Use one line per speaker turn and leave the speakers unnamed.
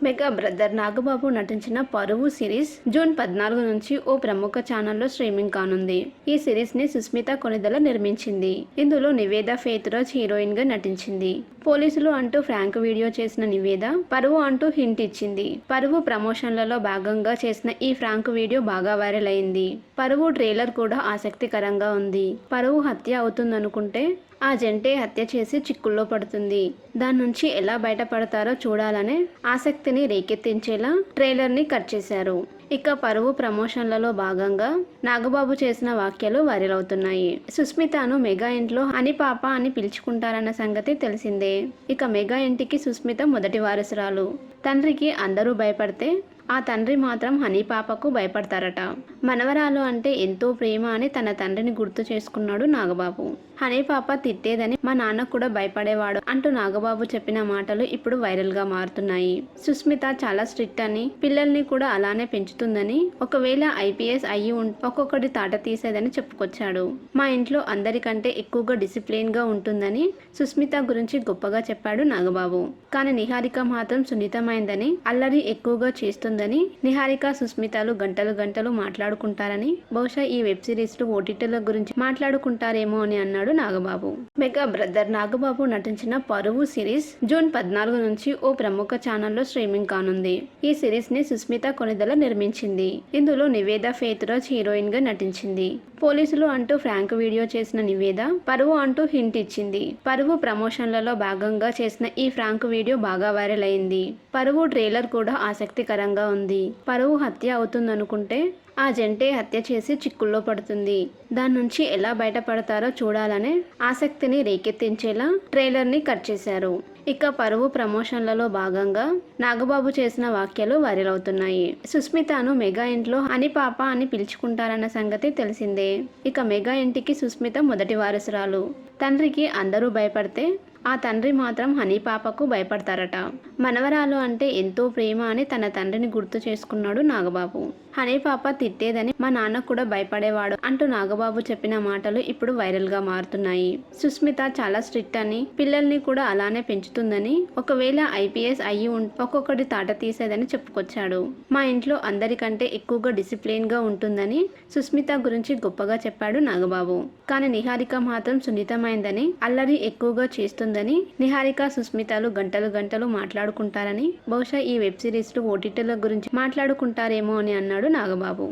Mega brother Nagababu నటించిన పరువు series June 14 నుంచి ఓ ప్రముఖ ఛానల్లో స్ట్రీమింగ్ కానుంది. ఈ సిరీస్ ని సుస్మిత కొనిదల నిర్మించింది. ఇందులో నివేద ఫేతురాజ్ హీరోయిన్ గా నటించింది. పోలీసులు అంటూ ఫ్రాంక్ వీడియో చేసిన నివేద పరువు అంటూ హింట్ ఇచ్చింది. పరువు ప్రమోషన్లలో భాగంగా చేసిన ఈ ఫ్రాంక్ వీడియో బాగా వైరల్ అయింది. పరువు ట్రైలర్ కూడా ఆసక్తికరంగా ఉంది. పరువు హత్య అవుతుందనుకుంటే ఆ జంటే హత్య చేసి చిక్కుల్లో పడుతుంది. దాని నుంచి ఎలా బయటపడతారో చూడాలనే ఆసక్తిని రేకెత్తించేలా ట్రైలర్ని కట్ చేశారు. ఇక పరువు ప్రమోషన్లలో భాగంగా నాగబాబు చేసిన వ్యాఖ్యలు వైరల్ అవుతున్నాయి. సుస్మితను మెగా ఇంట్లో అని పాప అని పిలుచుకుంటారన్న సంగతి తెలిసిందే. ఇక మెగా ఇంటికి సుస్మిత మొదటి వారసురాలు. తండ్రికి అందరూ భయపడితే ఆ తండ్రి మాత్రం హనీ పాపకు భయపడతారట. మనవరాలు అంటే ఎంతో ప్రేమ అని తన తండ్రిని గుర్తు చేసుకున్నాడు నాగబాబు. హనీ పాప తిట్టేదని మా నాన్న కూడా భయపడేవాడు అంటూ నాగబాబు చెప్పిన మాటలు ఇప్పుడు వైరల్ గా మారుతున్నాయి. సుస్మిత చాలా స్ట్రిక్ట్ అని, పిల్లల్ని కూడా అలానే పెంచుతుందని, ఒకవేళ ఐపీఎస్ అయ్యి ఒక్కొక్కటి తాట తీసేదని చెప్పుకొచ్చాడు. మా ఇంట్లో అందరికంటే ఎక్కువగా డిసిప్లిన్ గా ఉంటుందని సుస్మిత గురించి గొప్పగా చెప్పాడు నాగబాబు. కానీ నిహారిక మాత్రం సున్నితమైందని, అల్లరి ఎక్కువగా చేస్తుందని, నిహారిక సుస్మితలు గంటలు గంటలు మాట్లాడుకుంటారని, బహుశా ఈ వెబ్ సిరీస్ లో ఓటీటీల గురించి మాట్లాడుకుంటారేమో అని అన్నాడు నాగబాబు. మెగా బ్రదర్ నాగబాబు నటించిన పరువు సిరీస్ జూన్ 14 నుంచి ఓ ప్రముఖ ఛానల్లో స్ట్రీమింగ్ కానుంది. ఈ సిరీస్ ని సుస్మిత కొనిదల నిర్మించింది. ఇందులో నివేద ఫేతురాజ్ హీరోయిన్ గా నటించింది. పోలీసులు అంటూ ఫ్రాంక్ వీడియో చేసిన నివేద పరువు అంటూ హింట్ ఇచ్చింది. పరువు ప్రమోషన్లలో భాగంగా చేసిన ఈ ఫ్రాంక్ వీడియో బాగా వైరల్ అయింది. పరువు ట్రైలర్ కూడా ఆసక్తికరంగా ఉంది. పరువు హత్య అవుతుందనుకుంటే ఆ జంటే హత్య చేసి చిక్కుల్లో పడుతుంది. దాని నుంచి ఎలా బయటపడతారో చూడాలనే ఆసక్తిని రేకెత్తించేలా ట్రైలర్ని కట్ చేశారు. ఇక పరువు ప్రమోషన్లలో భాగంగా నాగబాబు చేసిన వ్యాఖ్యలు వైరల్ అవుతున్నాయి. సుస్మితను మెగా ఇంట్లో అని పాప అని పిలుచుకుంటారన్న సంగతి తెలిసిందే. ఇక మెగా ఇంటికి సుస్మిత మొదటి వారసురాలు. తండ్రికి అందరూ భయపడితే ఆ తండ్రి మాత్రం హనీ పాపకు భయపడతారట. మనవరాలు అంటే ఎంతో ప్రేమ అని తన తండ్రిని గుర్తు చేసుకున్నాడు నాగబాబు. హనీ పాప తిట్టేదని మా నాన్న కూడా భయపడేవాడు అంటూ నాగబాబు చెప్పిన మాటలు ఇప్పుడు వైరల్ గా మారుతున్నాయి. సుస్మిత చాలా స్ట్రిక్ట్ అని, పిల్లల్ని కూడా అలానే పెంచుతుందని, ఒకవేళ ఐపీఎస్ అయ్యి ఒక్కొక్కటి తాట తీసేదని చెప్పుకొచ్చాడు. మా ఇంట్లో అందరికంటే ఎక్కువగా డిసిప్లిన్ గా ఉంటుందని సుస్మిత గురించి గొప్పగా చెప్పాడు నాగబాబు. కానీ నిహారిక మాత్రం సున్నితమైందని, అల్లరి ఎక్కువగా చేస్తుందని, నిహారిక సుస్మితలు గంటలు గంటలు మాట్లాడుకుంటారని, బహుశా ఈ వెబ్ సిరీస్ లో ఓటీటీల గురించి మాట్లాడుకుంటారేమో అని అన్నాడు నాగబాబు.